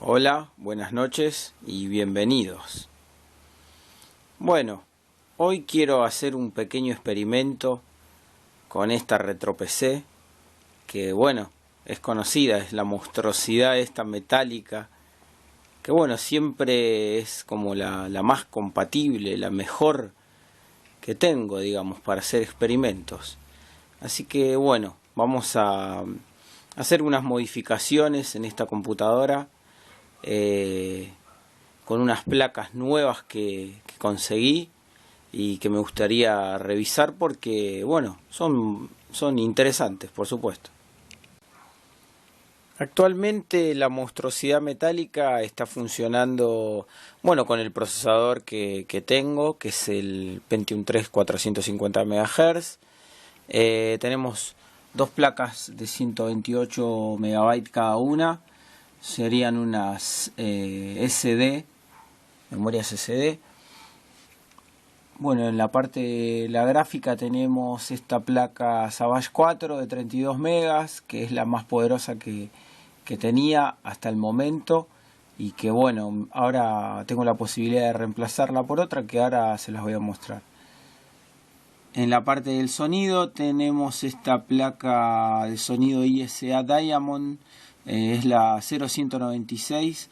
Hola, buenas noches y bienvenidos. Bueno, hoy quiero hacer un pequeño experimento con esta retro PC que es conocida, es la monstruosidad esta metálica que siempre es como la más compatible, la mejor que tengo, digamos, para hacer experimentos. Así que vamos a hacer unas modificaciones en esta computadora con unas placas nuevas que conseguí y que me gustaría revisar porque son interesantes, por supuesto. Actualmente la monstruosidad metálica está funcionando con el procesador que tengo, que es el Pentium 3 450 MHz. Tenemos dos placas de 128 MB cada una. Serían unas SD, memorias SD. En la parte de la gráfica tenemos esta placa Savage 4 de 32 megas, que es la más poderosa que tenía hasta el momento, y que ahora tengo la posibilidad de reemplazarla por otra que ahora se las voy a mostrar. En la parte del sonido tenemos esta placa de sonido ISA Diamond, es la 0196,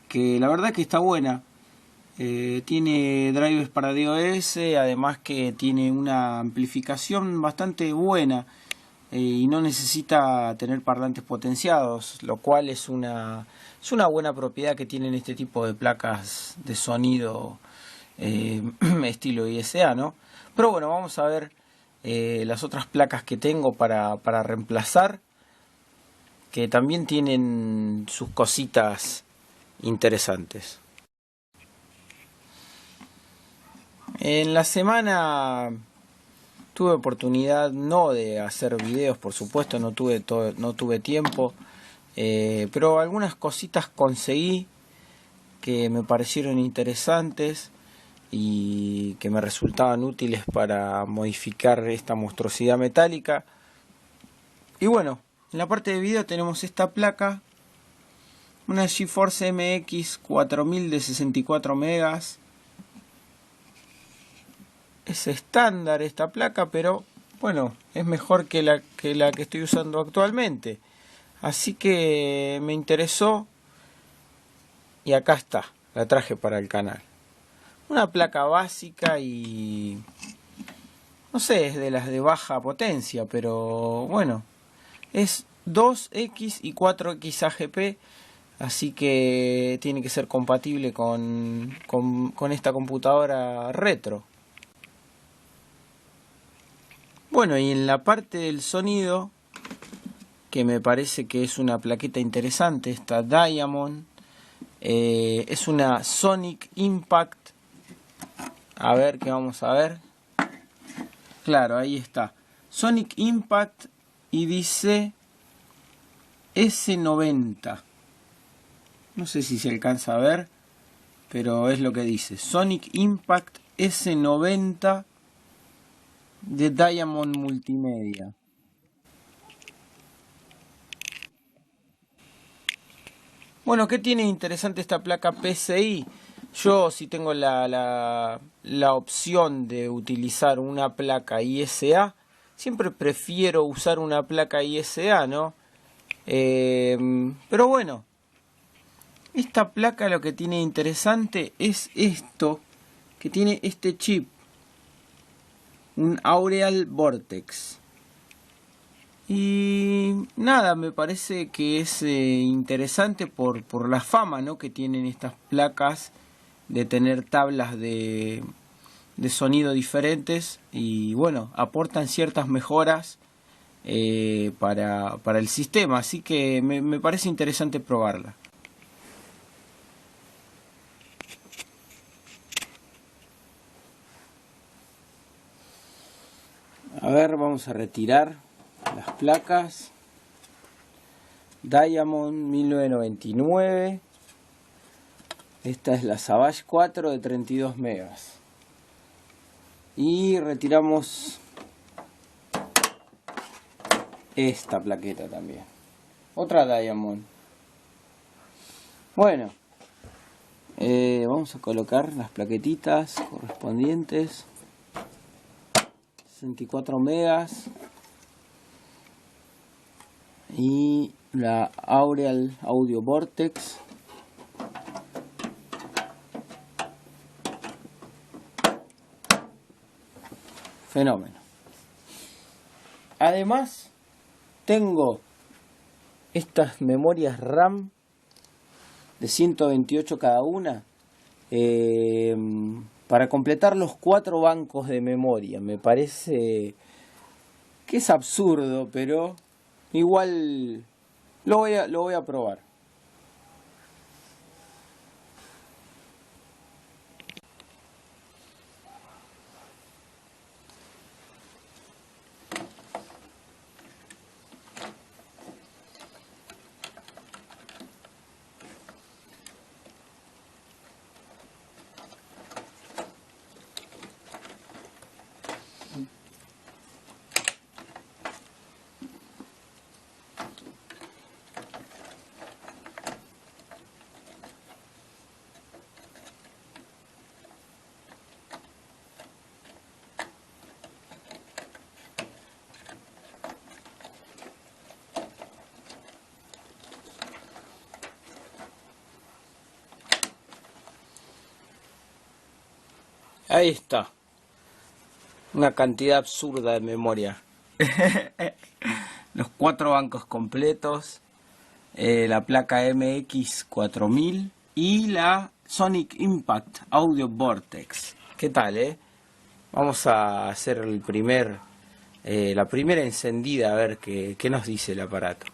que la verdad que está buena. Tiene drivers para DOS, además que tiene una amplificación bastante buena y no necesita tener parlantes potenciados, lo cual es una buena propiedad que tienen este tipo de placas de sonido estilo ISA, ¿no? Pero vamos a ver las otras placas que tengo para reemplazar, que también tienen sus cositas interesantes. En la semana tuve oportunidad no de hacer videos, por supuesto, no tuve tiempo, pero algunas cositas conseguí que me parecieron interesantes y que me resultaban útiles para modificar esta monstruosidad metálica. Y en la parte de video tenemos esta placa, una GeForce MX 4000 de 64 megas. Es estándar esta placa, pero es mejor que la que estoy usando actualmente. Así que me interesó y acá está, la traje para el canal. Una placa básica y no sé, es de las de baja potencia, pero es 2X y 4X AGP, así que tiene que ser compatible con esta computadora retro. Y en la parte del sonido, que me parece que es una plaqueta interesante, esta Diamond, es una Sonic Impact. A ver, ¿qué vamos a ver? Claro, ahí está. Sonic Impact y dice S90. No sé si se alcanza a ver, pero es lo que dice. Sonic Impact S90 de Diamond Multimedia. ¿Qué tiene interesante esta placa PCI? Yo, si tengo la opción de utilizar una placa ISA, siempre prefiero usar una placa ISA, ¿no? Pero esta placa lo que tiene interesante es esto, que tiene este chip, un Aureal Vortex. Y nada, me parece que es interesante por la fama, ¿no?, que tienen estas placas de tener tablas de sonido diferentes y aportan ciertas mejoras para el sistema, así que me parece interesante probarla. A ver, vamos a retirar las placas. Diamond 1999. Esta es la Savage 4 de 32 megas. Y retiramos esta plaqueta también. Otra Diamond. Bueno, vamos a colocar las plaquetitas correspondientes. 64 megas y la Aureal Audio Vortex. Fenómeno. Además tengo estas memorias RAM de 128 cada una para completar los 4 bancos de memoria. Me parece que es absurdo, pero igual lo voy a probar. Ahí está. Una cantidad absurda de memoria. Los 4 bancos completos. La placa MX4000 y la Sonic Impact Audio Vortex. ¿Qué tal, Vamos a hacer la primera encendida a ver qué nos dice el aparato.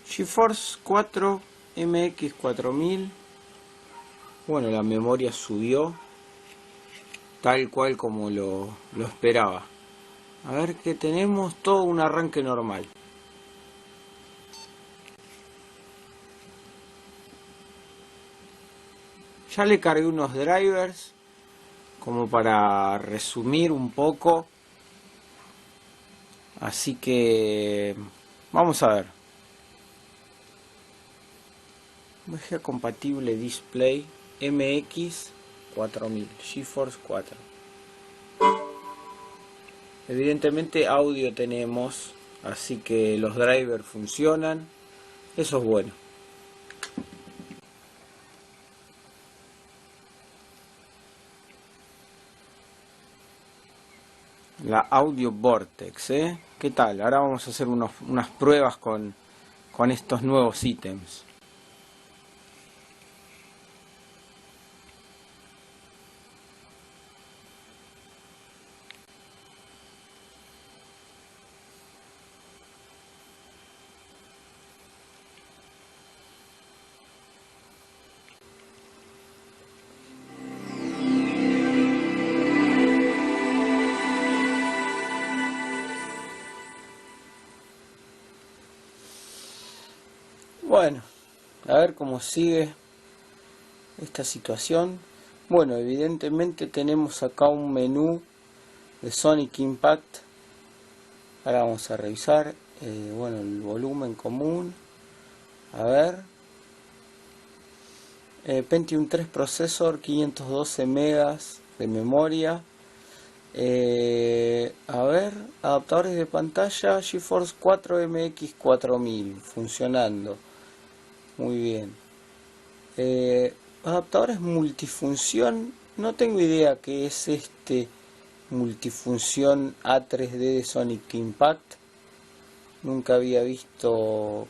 GeForce 4 MX4000. Bueno, la memoria subió tal cual como lo esperaba. A ver qué tenemos, todo un arranque normal. Ya le cargué unos drivers como para resumir un poco. Así que vamos a ver. VGA compatible display MX4000 GeForce 4. Evidentemente audio tenemos, así que los drivers funcionan. Eso es bueno. La Audio Vortex, ¿qué tal? Ahora vamos a hacer unas pruebas con estos nuevos ítems. Bueno, a ver cómo sigue esta situación. Bueno, evidentemente tenemos acá un menú de Sonic Impact. Ahora vamos a revisar. Bueno, el volumen común. A ver. Pentium 3 procesor, 512 megas de memoria. A ver, adaptadores de pantalla GeForce 4 MX4000 funcionando. Muy bien. Adaptadores multifunción. No tengo idea qué es este multifunción A3D de Sonic Impact. Nunca había visto,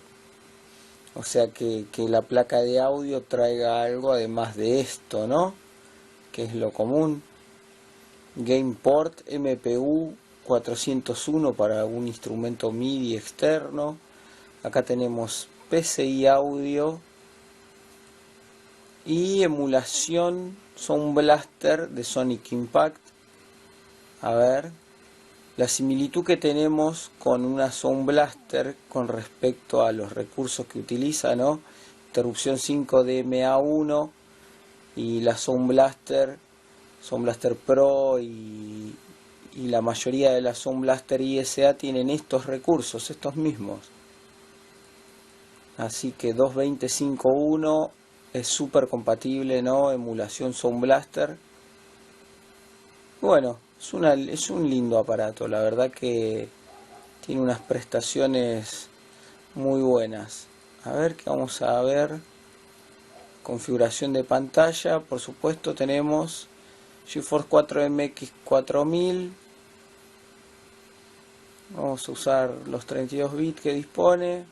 o sea, que la placa de audio traiga algo además de esto, ¿no? Que es lo común. GamePort MPU 401 para algún instrumento MIDI externo. Acá tenemos PCI audio y emulación Sound Blaster de Sonic Impact. A ver, la similitud que tenemos con una Sound Blaster con respecto a los recursos que utiliza, ¿no? Interrupción 5 DMA1, y la Sound Blaster Pro y la mayoría de las Sound Blaster ISA tienen estos recursos, estos mismos. Así que 220.5.1 es súper compatible, ¿no? Emulación Sound Blaster. Bueno, es un lindo aparato, la verdad que tiene unas prestaciones muy buenas. A ver, ¿qué vamos a ver? Configuración de pantalla, por supuesto tenemos GeForce 4MX 4000. Vamos a usar los 32 bits que dispone.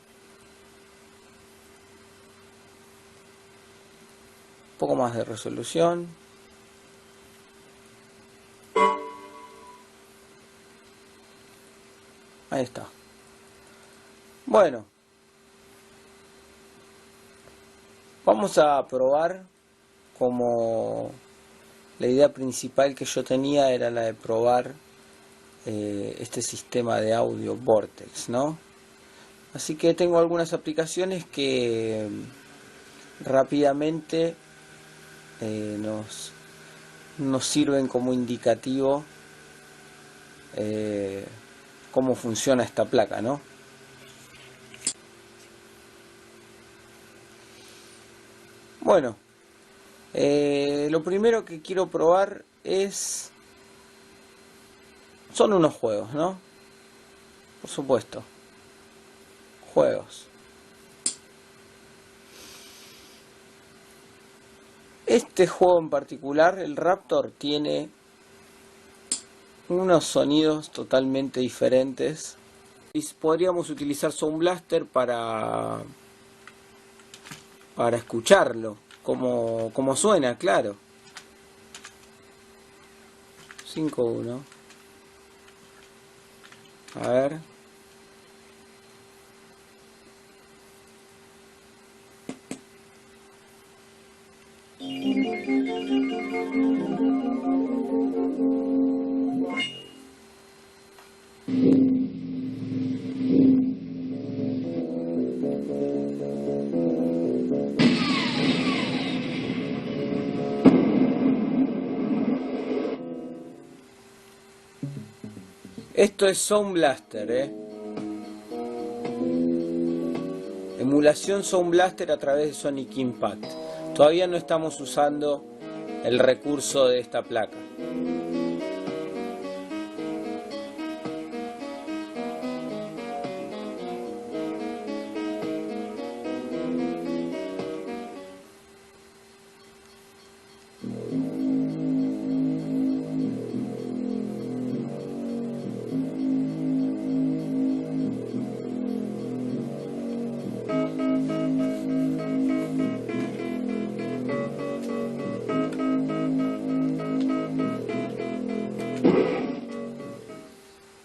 Un poco más de resolución. Ahí está. Bueno, vamos a probar. Como la idea principal que yo tenía era la de probar este sistema de audio Vortex, ¿no? Así que tengo algunas aplicaciones que rápidamente nos sirven como indicativo cómo funciona esta placa, ¿no? Bueno, lo primero que quiero probar son unos juegos, ¿no? Por supuesto, juegos. Este juego en particular, el Raptor, tiene unos sonidos totalmente diferentes. Y podríamos utilizar Sound Blaster para escucharlo, como suena, claro. 5.1. A ver. Esto es Sound Blaster, emulación Sound Blaster a través de Sonic Impact. Todavía no estamos usando el recurso de esta placa.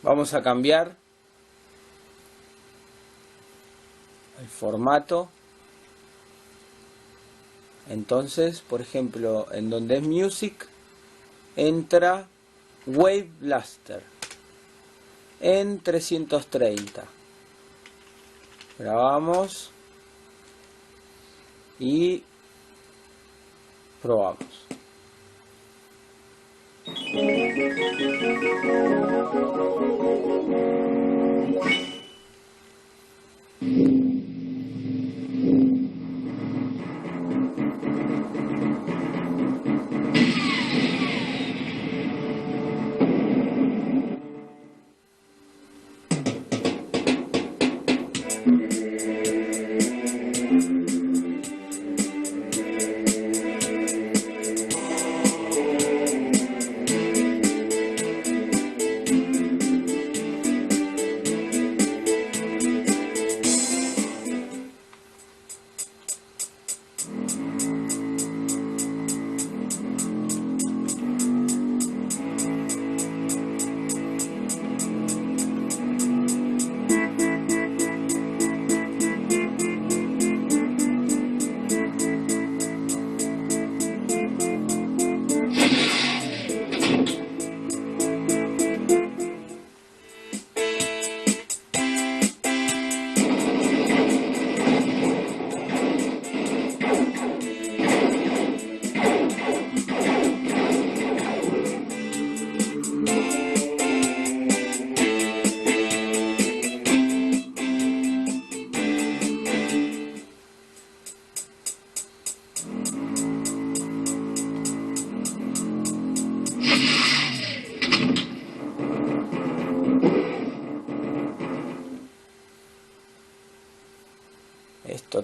Vamos a cambiar el formato. Entonces, por ejemplo, en donde es Music, entra Wave Blaster en 330. Grabamos y probamos.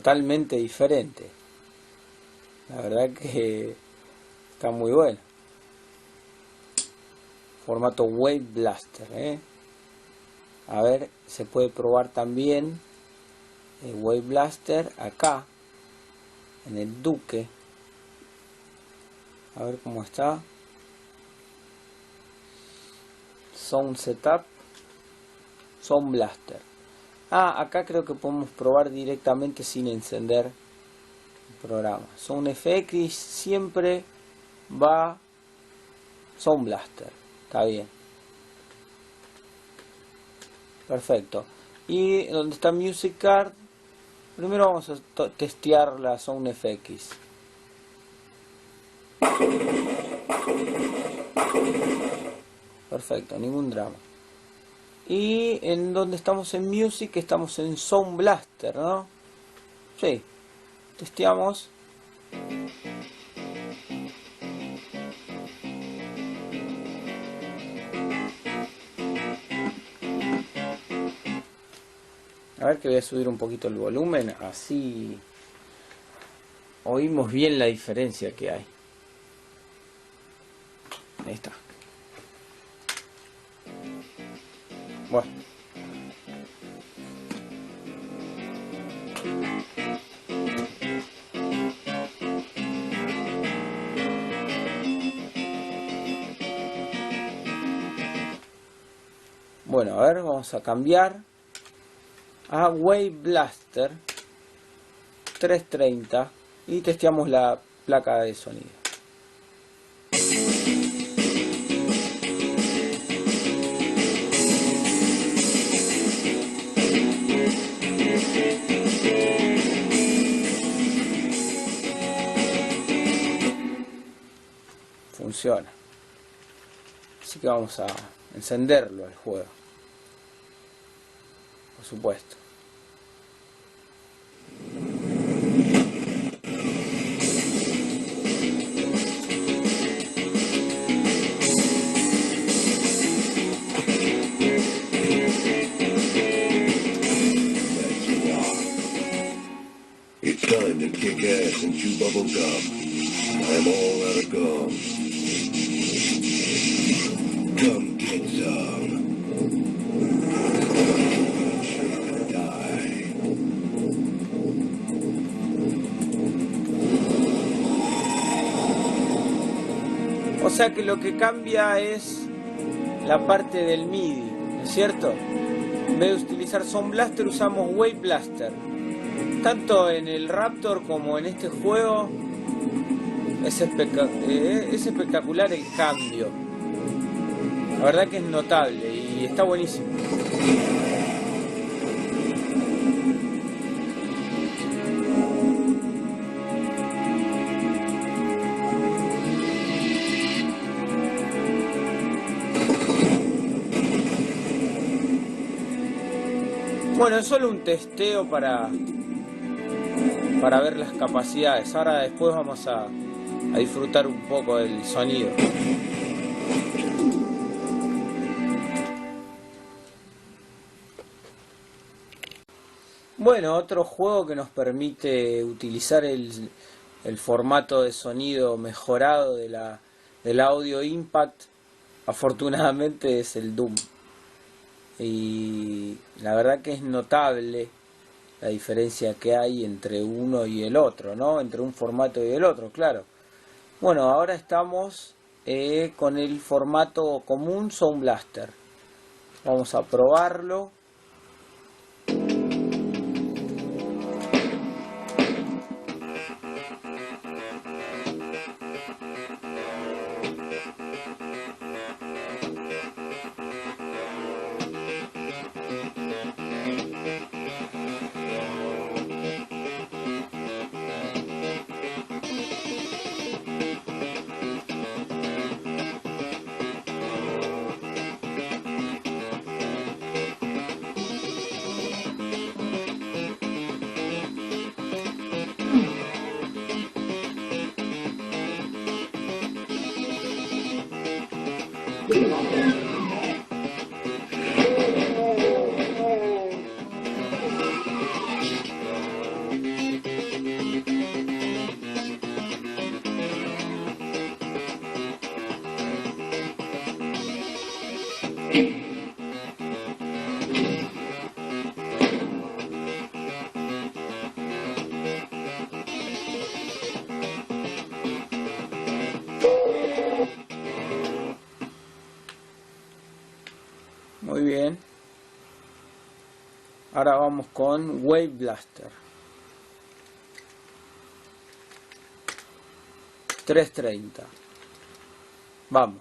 totalmente diferente. La verdad que está muy bueno. Formato Wave Blaster, A ver, se puede probar también el Wave Blaster acá en el Duke. A ver cómo está. Sound Setup, Sound Blaster. Acá creo que podemos probar directamente sin encender el programa. Sound FX siempre va Sound Blaster. Está bien. Perfecto. Y donde está Music Card, primero vamos a testear la Sound FX. Perfecto, ningún drama. Y en donde estamos en Music, estamos en Sound Blaster, ¿no? Sí. Testeamos. A ver, que voy a subir un poquito el volumen, así oímos bien la diferencia que hay. Ahí está. Bueno. Bueno, a ver, vamos a cambiar a Wave Blaster 330 y testeamos la placa de sonido. Funciona. Así que vamos a encenderlo al juego. Por supuesto. It's time to kick ass and chew bubble gum. I'm all out of gum. Come get some. Die. O sea que lo que cambia es la parte del MIDI, ¿no es cierto? En vez de utilizar Sound Blaster usamos Wave Blaster. Tanto en el Raptor como en este juego es espectacular el cambio. La verdad que es notable y está buenísimo. Bueno, es solo un testeo para ver las capacidades. Ahora después vamos a disfrutar un poco del sonido. Bueno, otro juego que nos permite utilizar el formato de sonido mejorado del Audio Impact, afortunadamente, es el Doom. Y la verdad que es notable la diferencia que hay entre uno y el otro, ¿no? Entre un formato y el otro, claro. Bueno, ahora estamos con el formato común Sound Blaster. Vamos a probarlo. Muy bien. Ahora vamos con Wave Blaster. 330. Vamos.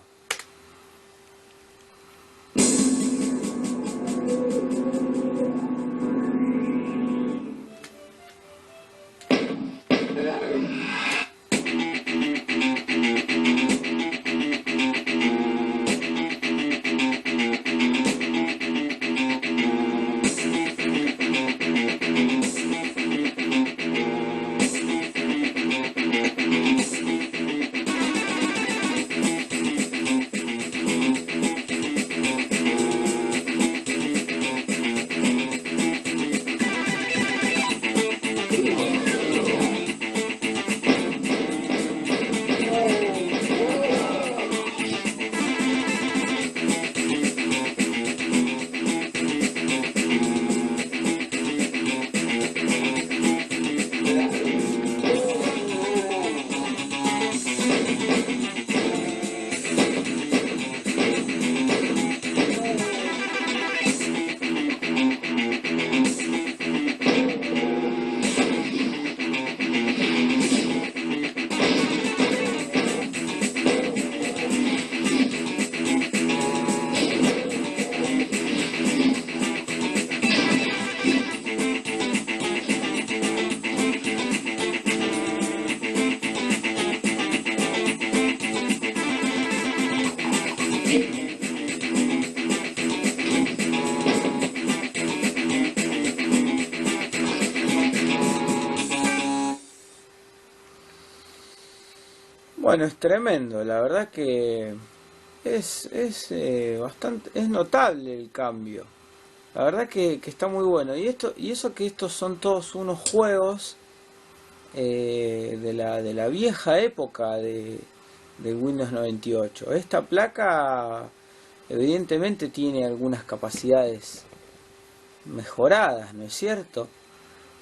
Bueno, es tremendo, la verdad que es bastante, es notable el cambio. La verdad que está muy bueno. Y eso que estos son todos unos juegos de la vieja época de Windows 98. Esta placa evidentemente tiene algunas capacidades mejoradas, ¿no es cierto?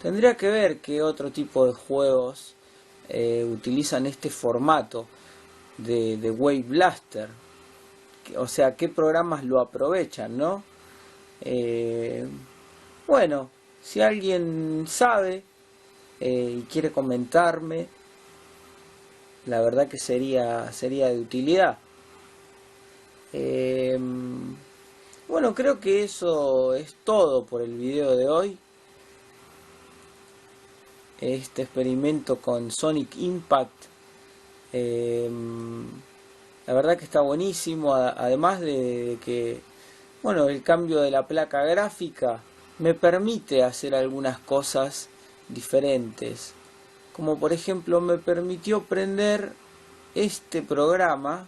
Tendría que ver qué otro tipo de juegos utilizan este formato de Wave Blaster, o sea, qué programas lo aprovechan, ¿no? Bueno, si alguien sabe y quiere comentarme, la verdad que sería de utilidad. Bueno, creo que eso es todo por el video de hoy. Este experimento con Sonic Impact, la verdad que está buenísimo, además de que, bueno, el cambio de la placa gráfica me permite hacer algunas cosas diferentes, como por ejemplo me permitió prender este programa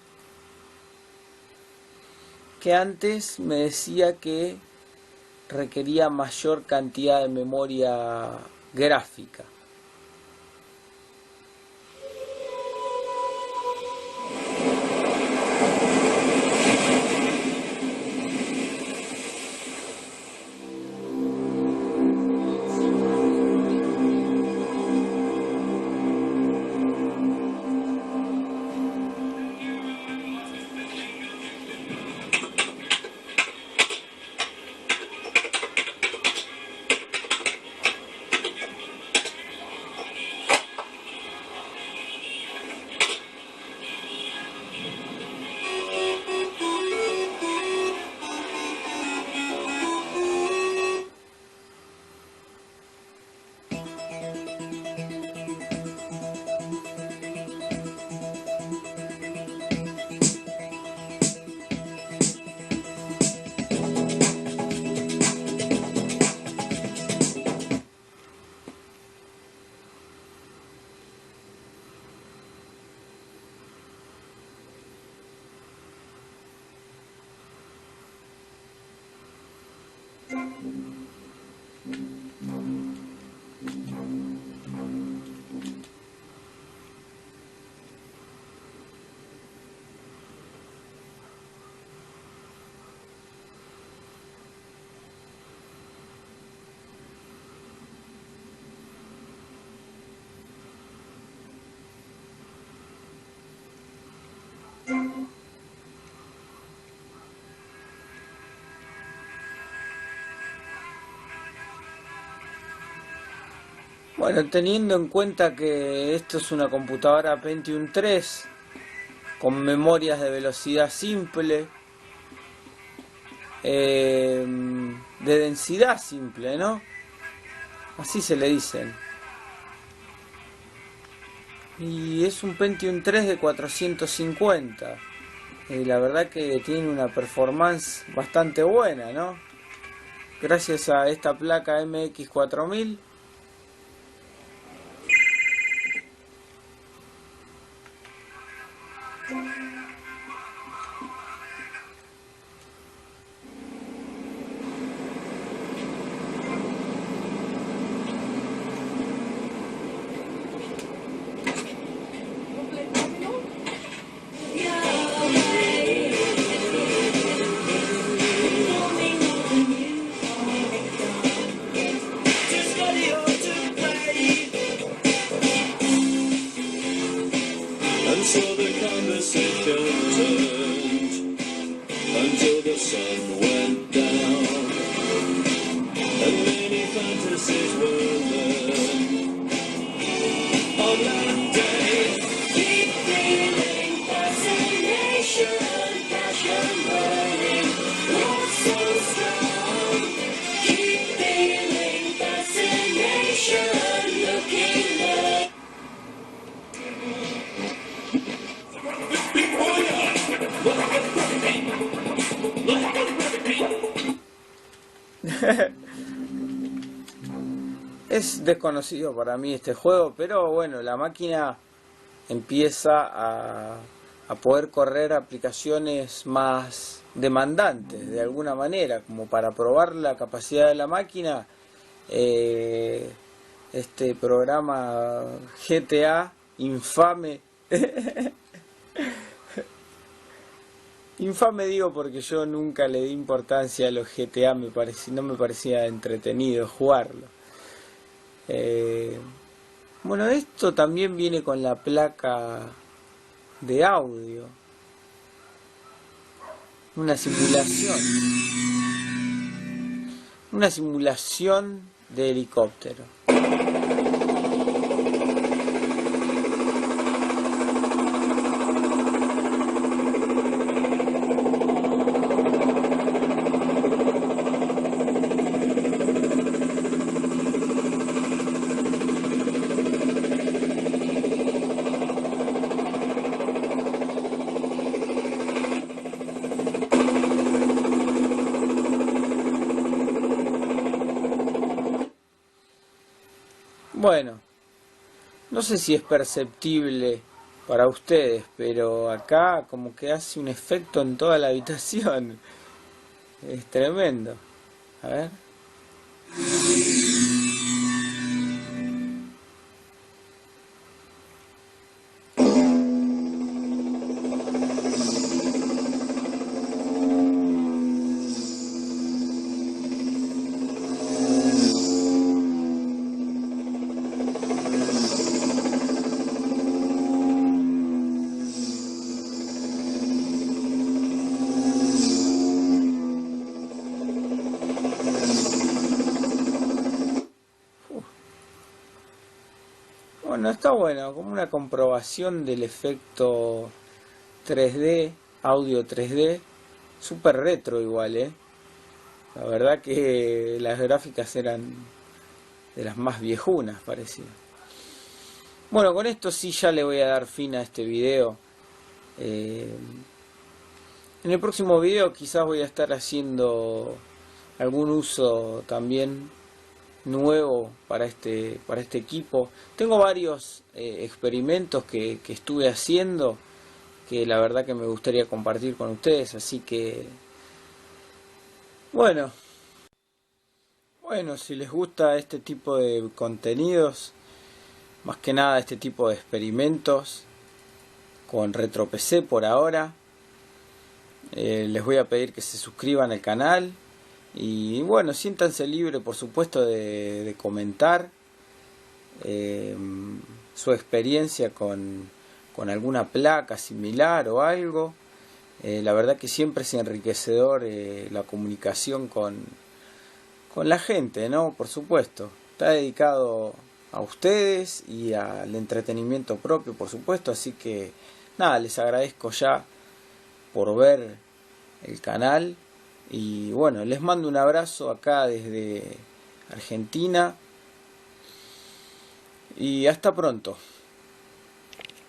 que antes me decía que requería mayor cantidad de memoria gráfica. Bueno, teniendo en cuenta que esto es una computadora Pentium 3 con memorias de velocidad simple, de densidad simple, ¿no? Así se le dicen. Y es un Pentium 3 de 450. La verdad que tiene una performance bastante buena, ¿no? Gracias a esta placa MX4000. And so the conversation turned until the sun went down, and many fantasies were learned on that day. Keep feeling fascination, passion burning, love so strong. Keep feeling fascination, looking up. Es desconocido para mí este juego, pero bueno, la máquina empieza a poder correr aplicaciones más demandantes de alguna manera, como para probar la capacidad de la máquina. Este programa GTA infame infame digo porque yo nunca le di importancia a los GTA, no me parecía entretenido jugarlo. Bueno, esto también viene con la placa de audio, una simulación de helicóptero. Bueno, no sé si es perceptible para ustedes, pero acá como que hace un efecto en toda la habitación. Es tremendo. A ver. Bueno, está bueno, como una comprobación del efecto 3D, audio 3D, super retro igual, La verdad que las gráficas eran de las más viejunas, parecía. Bueno, con esto sí ya le voy a dar fin a este video. En el próximo video quizás voy a estar haciendo algún uso también nuevo para este equipo. Tengo varios experimentos que estuve haciendo que la verdad que me gustaría compartir con ustedes, así que bueno, si les gusta este tipo de contenidos, más que nada este tipo de experimentos con RetroPC por ahora, les voy a pedir que se suscriban al canal. Y bueno, siéntanse libres, por supuesto, de comentar su experiencia con alguna placa similar o algo. La verdad que siempre es enriquecedor la comunicación con la gente, ¿no? Por supuesto, está dedicado a ustedes y al entretenimiento propio, por supuesto. Así que nada, les agradezco ya por ver el canal y bueno, les mando un abrazo acá desde Argentina y hasta pronto.